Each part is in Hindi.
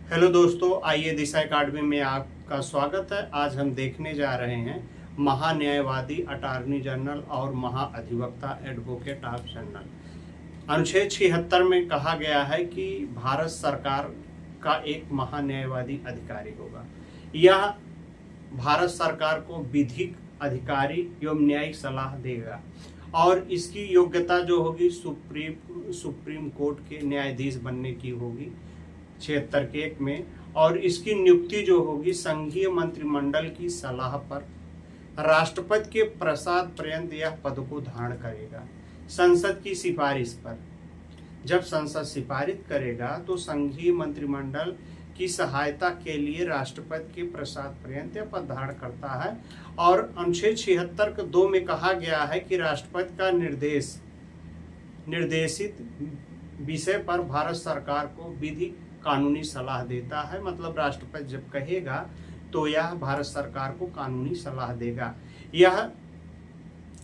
हेलो दोस्तों, आइए दिशा एकेडमी में आपका स्वागत है। आज हम देखने जा रहे हैं महान्यायवादी, अटॉर्नी जनरल और महाअधिवक्ता एडवोकेट ऑफ जनरल। अनुच्छेद 76 में कहा गया है कि भारत सरकार का एक महान्यायवादी अधिकारी होगा। यह भारत सरकार को विधिक अधिकारी एवं न्यायिक सलाह देगा और इसकी योग्यता जो होगी सुप्रीम कोर्ट के न्यायाधीश बनने की होगी 76 के 1 में। और इसकी नियुक्ति जो होगी संघीय मंत्रिमंडल की सलाह पर राष्ट्रपति के प्रसाद पर्यंत यह पद को धारण करेगा। संसद की सिफारिश पर जब संसद सिफारिश करेगा तो संघीय मंत्रिमंडल की सहायता के लिए राष्ट्रपति के प्रसाद पर्यंत यह पद धारण करता है। और अनुच्छेद 76 के 2 में कहा गया है कि राष्ट्रपति का निर्देशित विषय पर भारत सरकार को विधि कानूनी सलाह देता है। मतलब राष्ट्रपति जब कहेगा तो यह भारत सरकार को कानूनी सलाह देगा। यह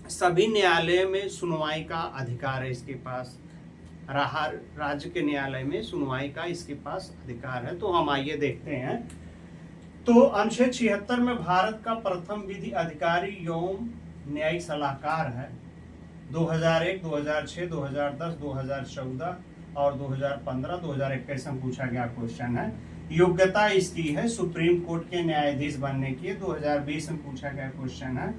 सभी न्यायालय में सुनवाई का अधिकार है इसके पास। राज्य के न्यायालय में सुनवाई का इसके पास अधिकार है। तो हम आइए देखते हैं। तो अनुच्छेद 76 में भारत का प्रथम विधि अधिकारी एवं न्यायिक सलाहकार है। 2001, 2006, 2010, 2014 और 2015, 2021 में पूछा गया क्वेश्चन है। योग्यता इसकी है सुप्रीम कोर्ट के न्यायाधीश बनने की। 2020 में पूछा गया क्वेश्चन है।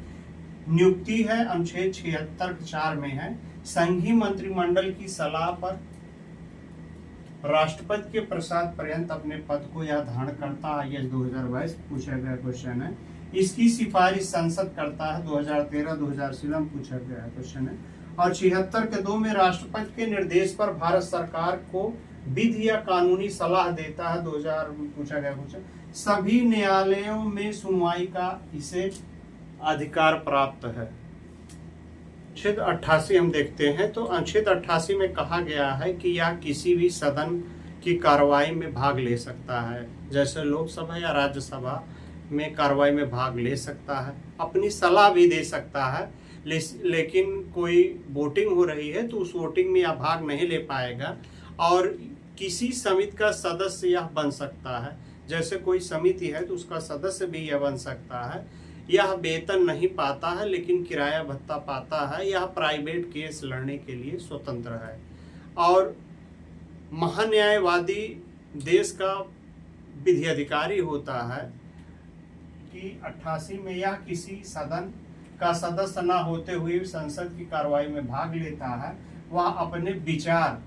नियुक्ति है अनुच्छेद 76 के 4 में है। संघीय मंत्रिमंडल की सलाह पर राष्ट्रपति के प्रसाद पर्यंत अपने पद को यह धारण करता है। यह 2022 पूछा गया क्वेश्चन है। इसकी सिफारिश संसद करता है। 2013, 2016 में पूछा गया क्वेश्चन है। और 76 के 2 में राष्ट्रपति के निर्देश पर भारत सरकार को विधि या कानूनी सलाह देता है। 2000 में पूछा गया क्वेश्चन। सभी न्यायालयों में सुनवाई का इसे अधिकार प्राप्त है। अनुच्छेद 88 हम देखते हैं। तो अनुच्छेद 88 में कहा गया है कि यह किसी भी सदन की कार्रवाई में भाग ले सकता है, जैसे लोकसभा या राज्यसभा में कार्रवाई में भाग ले सकता है, अपनी सलाह भी दे सकता है। लेकिन कोई वोटिंग हो रही है तो उस वोटिंग में यह भाग नहीं ले पाएगा। और किसी समिति का सदस्य यह बन सकता है, जैसे कोई समिति है तो उसका सदस्य भी यह बन सकता है। यह वेतन नहीं पाता है लेकिन किराया भत्ता पाता है। यह प्राइवेट केस लड़ने के लिए स्वतंत्र है। और महान्यायवादी देश का विधि अधिकारी होता है कि 88 में यह किसी सदन का सदस्य न होते हुए संसद की कार्रवाई में भाग लेता है। वह अपने विचार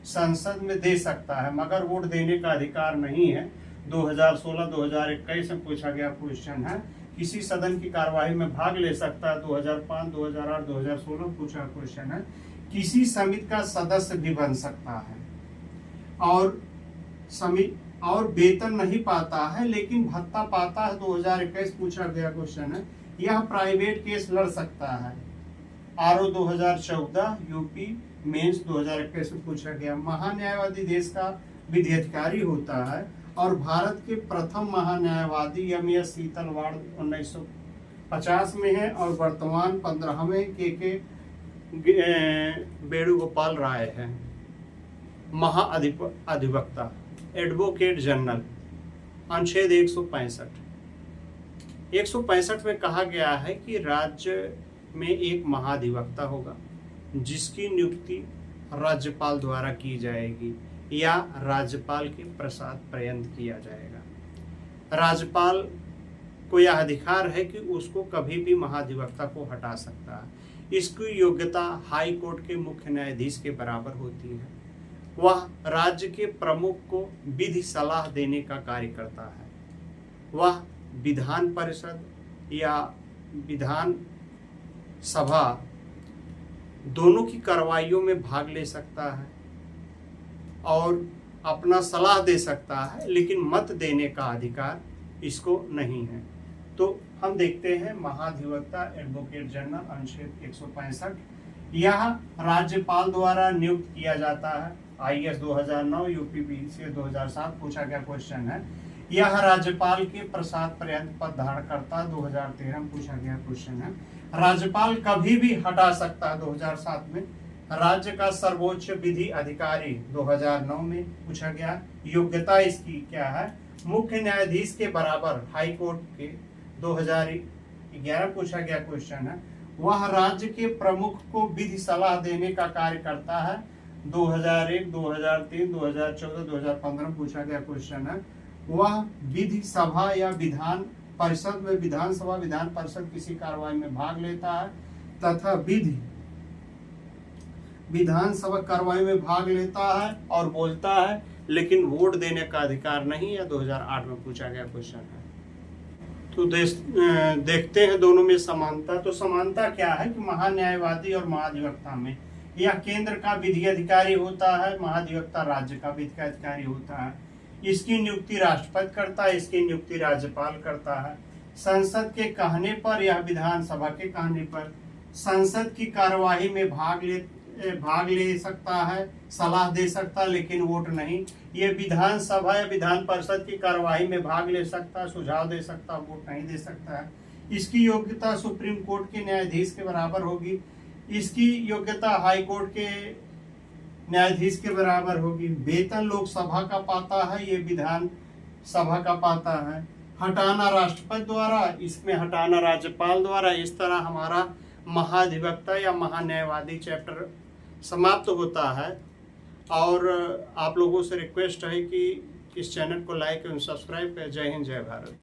संसद में दे सकता है मगर वोट देने का अधिकार नहीं है। 2016, 2021 में पूछा गया क्वेश्चन है। किसी सदन की कार्रवाई में भाग ले सकता है। 2005, 2008, 2016 पूछा क्वेश्चन है। किसी समिति का सदस्य भी बन सकता है। और वेतन नहीं पाता है लेकिन भत्ता पाता है। 2021 पूछा गया क्वेश्चन है। यह प्राइवेट केस लड़ सकता है। आरओ 2014, यूपी मेंस 2021 में पूछा गया। महान्यायवादी देश का विधि अधिकारी होता है और भारत के प्रथम महान्यायवादी एम.एस. सीतलवाड़ 1950 में है और वर्तमान 15वें के वेणुगोपाल राय है। महाअधिवक्ता एडवोकेट जनरल अनुच्छेद 165 में कहा गया है कि राज्य में एक महाधिवक्ता होगा जिसकी नियुक्ति राज्यपाल द्वारा की जाएगी या राज्यपाल के प्रसाद पर्यंत किया जाएगा। राज्यपाल को यह अधिकार है कि उसको कभी भी महाधिवक्ता को हटा सकता है। इसकी योग्यता हाई कोर्ट के मुख्य न्यायाधीश के बराबर होती है। वह राज्य के प्रमुख को विधि सलाह देने का कार्य करता है। वह विधान परिषद या विधान सभा दोनों की कार्रवाइयों में भाग ले सकता है और अपना सलाह दे सकता है, लेकिन मत देने का अधिकार इसको नहीं है। तो हम देखते हैं महाधिवक्ता एडवोकेट जनरल अनुच्छेद 165। यह राज्यपाल द्वारा नियुक्त किया जाता है। IAS 2009, यूपीपीसी 2007 पूछा गया क्वेश्चन है। यह राज्यपाल के प्रसाद पर्यंत पद धारण करता है। 2013 में पूछा गया क्वेश्चन है। राज्यपाल कभी भी हटा सकता है। 2007 में राज्य का सर्वोच्च विधि अधिकारी 2009 में पूछा गया। योग्यता इसकी क्या है? मुख्य न्यायाधीश के बराबर हाई कोर्ट के 2011 पूछा गया क्वेश्चन है। वह राज्य के प्रमुख को विधि सलाह देने का कार्य करता है। 2001, 2003, 2014, 2015 पूछा गया क्वेश्चन है। वह विधि सभा या विधान परिषद में विधानसभा विधान परिषद किसी कार्रवाई में भाग लेता है तथा विधानसभा कार्रवाई में भाग लेता है और बोलता है, लेकिन वोट देने का अधिकार नहीं है। 2008 में पूछा गया क्वेश्चन है। तो देखते हैं दोनों में समानता। तो समानता क्या है कि महान्यायवादी और महाधिवक्ता में यह केंद्र का विधि अधिकारी होता है, महाधिवक्ता राज्य का विधि अधिकारी होता है। इसकी नियुक्ति राष्ट्रपति करता है, इसकी नियुक्ति राज्यपाल करता है। संसद के कहने पर या विधानसभा के कहने पर संसद की कार्यवाही में भाग ले सकता है, सलाह दे सकता है, लेकिन वोट नहीं। ये विधानसभा या विधान परिषद की कार्यवाही में भाग ले सकता है, सुझाव दे सकता है, वोट नहीं दे सकता है। इसकी योग्यता सुप्रीम कोर्ट के न्यायाधीश के बराबर होगी। इसकी योग्यता हाई कोर्ट के न्यायाधीश के बराबर होगी। वेतन लोकसभा का पाता है, ये विधान सभा का पाता है। हटाना राष्ट्रपति द्वारा, इसमें हटाना राज्यपाल द्वारा। इस तरह हमारा महाधिवक्ता या महान्यायवादी चैप्टर समाप्त होता है। और आप लोगों से रिक्वेस्ट है कि इस चैनल को लाइक एवं सब्सक्राइब करें। जय हिंद, जय भारत।